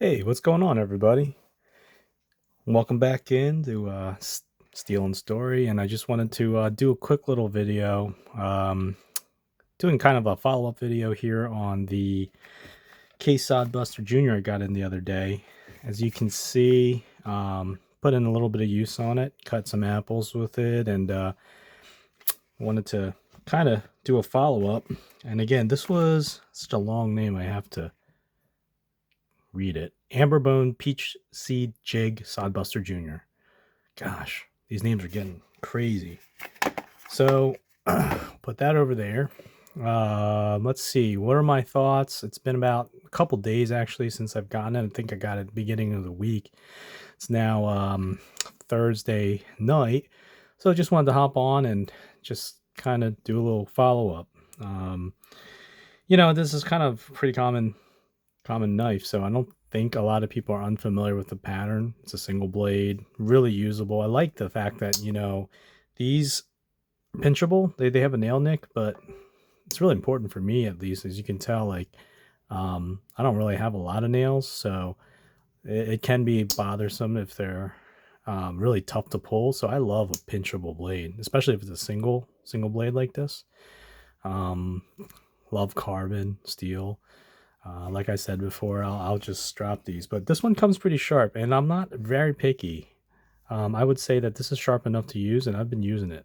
Hey, what's going on, everybody? Welcome back in to Steel and Story, and I just wanted to do a quick little video, doing kind of a follow-up video here on the Case Sodbuster Jr. I got in the other day. As you can see, put in a little bit of use on it, cut some apples with it, and wanted to kind of do a follow-up. And again, this was such a long name, I have to read it. Amberbone Peach Seed Jig Sodbuster Jr. Gosh, these names are getting crazy. So put that over there. Let's see. What are my thoughts? It's been about a couple days actually since I've gotten it. I think I got it at the beginning of the week. It's now Thursday night. So I just wanted to hop on and just kind of do a little follow-up. This is kind of pretty common knife, so I don't think a lot of people are unfamiliar with the pattern. It's a single blade, really usable. I like the fact that, these pinchable, they have a nail nick, but it's really important for me, at least, as you can tell, like, I don't really have a lot of nails, so it can be bothersome if they're really tough to pull. So I love a pinchable blade, especially if it's a single blade like this. Love carbon, steel. Like I said before, I'll just drop these, but this one comes pretty sharp, and I'm not very picky. I would say that this is sharp enough to use, and I've been using it.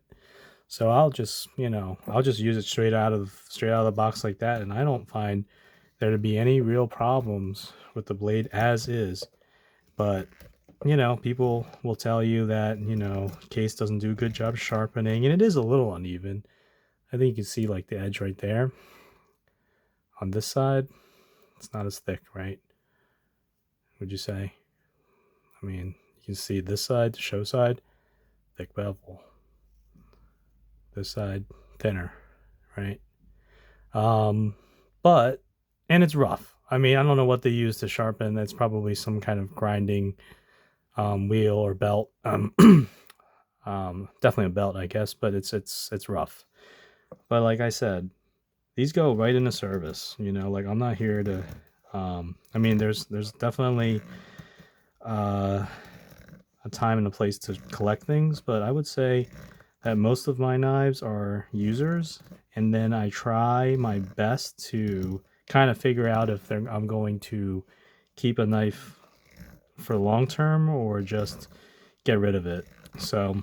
So I'll just use it straight out of the box like that, and I don't find there to be any real problems with the blade as is. But people will tell you that Case doesn't do a good job sharpening, and it is a little uneven. I think you can see like the edge right there on this side. It's not as thick, right? Would you say? I mean, you can see this side, the show side, thick bevel. This side, thinner, right? But and it's rough. I mean, I don't know what they use to sharpen. That's probably some kind of grinding wheel or belt. Definitely a belt, I guess, but it's rough. But like I said, these go right into service. Like I'm not here to. I mean, there's definitely a time and a place to collect things, but I would say that most of my knives are users, and then I try my best to kind of figure out if I'm going to keep a knife for long term or just get rid of it. So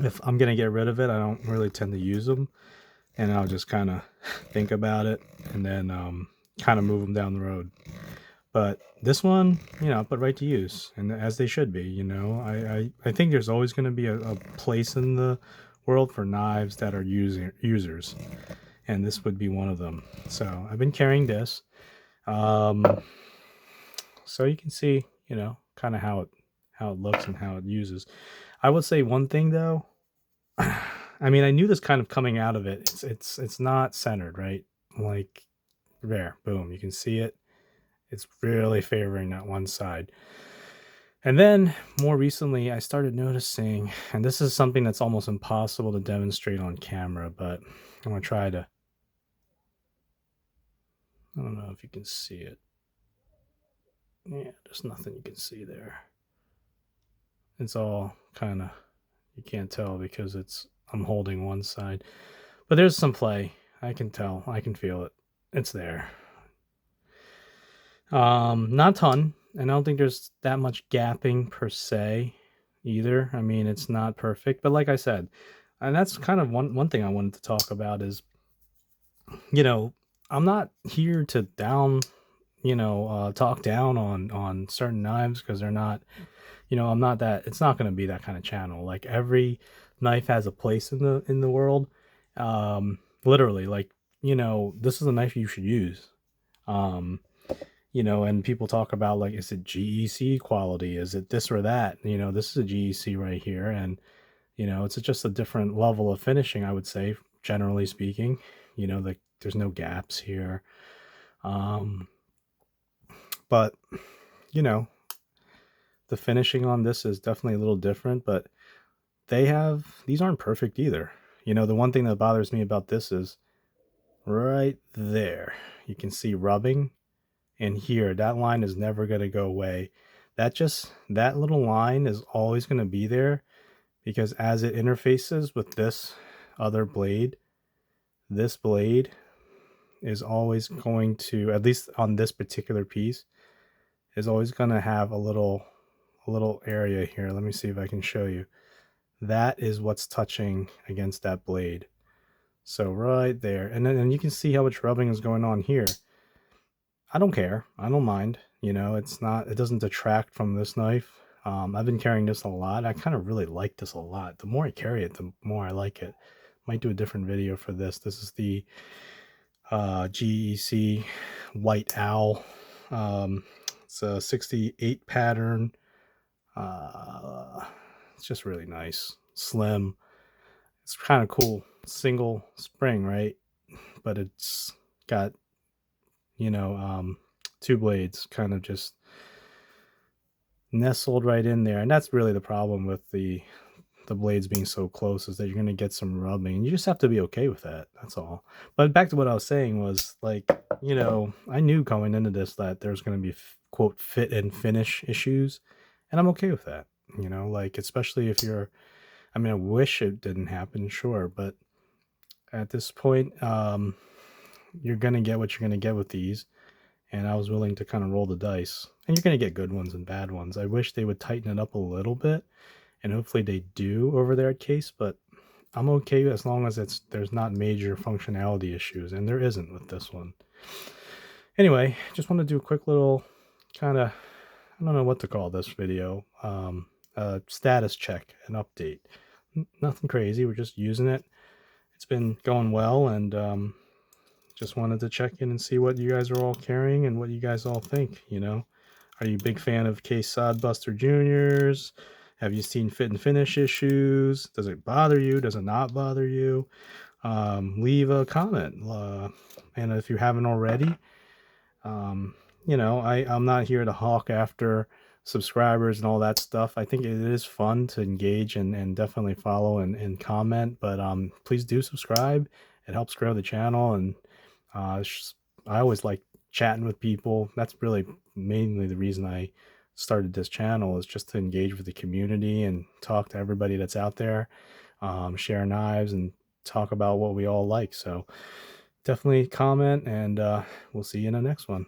if I'm gonna get rid of it, I don't really tend to use them, and I'll just kind of think about it and then kind of move them down the road. But this one, put right to use, and as they should be. I think there's always going to be a place in the world for knives that are users, and this would be one of them. So I've been carrying this, so you can see, kind of how it looks and how it uses. I would say one thing though. I mean, I knew this kind of coming out of it. It's not centered, right? Like there, boom, you can see it. It's really favoring that one side. And then more recently, I started noticing, and this is something that's almost impossible to demonstrate on camera, but I'm going to try to. I don't know if you can see it. Yeah, there's nothing you can see there. It's all kind of, you can't tell because I'm holding one side. But there's some play. I can tell. I can feel it. It's there. Not a ton, and I don't think there's that much gapping per se either. I mean, it's not perfect, but like I said, and that's kind of one thing I wanted to talk about is, you know, I'm not here to talk down on certain knives because they're not, I'm not that. It's not going to be that kind of channel. Like every knife has a place in the world. Literally, like this is a knife you should use. Um, and people talk about like, is it GEC quality? Is it this or that? This is a GEC right here, and it's just a different level of finishing, I would say, generally speaking. Like there's no gaps here, um, but you know, the finishing on this is definitely a little different. But these aren't perfect either. The one thing that bothers me about this is right there. You can see rubbing. and here. That line is never going to go away. That little line is always going to be there, because as it interfaces with this other blade, this blade is always going to, at least on this particular piece, is always going to have a little area here. Let me see if I can show you. That is what's touching against that blade. So right there. And you can see how much rubbing is going on here. I don't care. I don't mind. It doesn't detract from this knife. I've been carrying this a lot. I kind of really like this a lot. The more I carry it, the more I like it. Might do a different video for this. This is the GEC White Owl. It's a 68 pattern. It's just really nice. Slim. It's kind of cool. Single spring, right? But it's got, two blades kind of just nestled right in there. And that's really the problem with the blades being so close, is that you're going to get some rubbing, and you just have to be okay with that. That's all. But back to what I was saying was, like, I knew going into this that there's going to be quote fit and finish issues, and I'm okay with that. Like, especially if you're, I mean, I wish it didn't happen, sure, but at this point, you're going to get what you're going to get with these, and I was willing to kind of roll the dice. And you're going to get good ones and bad ones. I wish they would tighten it up a little bit, and hopefully they do over there at Case, but I'm okay as long as there's not major functionality issues, and there isn't with this one. Anyway, just want to do a quick little kind of, I don't know what to call this video, status check and update. Nothing crazy, we're just using it. It's been going well, and just wanted to check in and see what you guys are all carrying and what you guys all think. Are you a big fan of Case Sodbuster Juniors? Have you seen fit and finish issues? Does it bother you? Does it not bother you? Leave a comment. And if you haven't already, I'm not here to hawk after subscribers and all that stuff. I think it is fun to engage and definitely follow and comment, but please do subscribe. It helps grow the channel, and I always like chatting with people. That's really mainly the reason I started this channel, is just to engage with the community and talk to everybody that's out there, share knives and talk about what we all like. So definitely comment, and we'll see you in the next one.